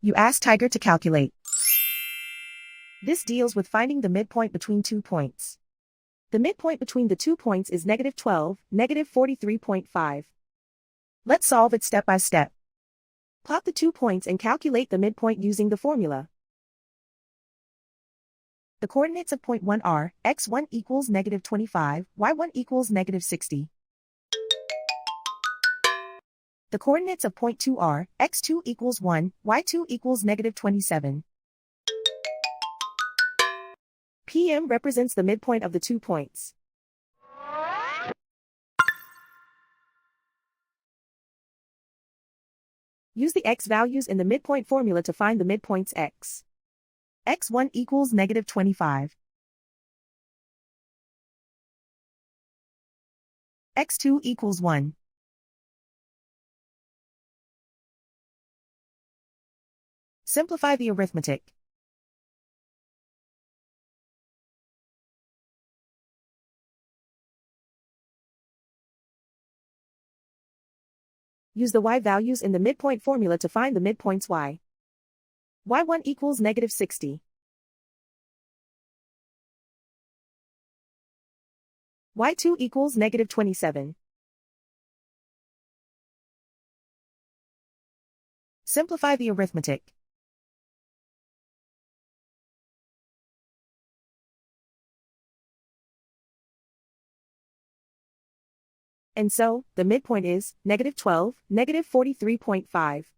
You ask Tiger to calculate. This deals with finding the midpoint between 2 points. The midpoint between the 2 points is -12, -43.5. Let's solve it step by step. Plot the 2 points and calculate the midpoint using the formula. The coordinates of point 1 are, x1 equals -25, y1 equals -60. The coordinates of point 2 are, x2 equals 1, y2 equals -27. PM represents the midpoint of the 2 points. Use the x values in the midpoint formula to find the midpoints x. x1 equals -25. x2 equals 1. Simplify the arithmetic. Use the y values in the midpoint formula to find the midpoints y. y1 equals -60. y2 equals -27. Simplify the arithmetic. And so, the midpoint is -12, -43.5.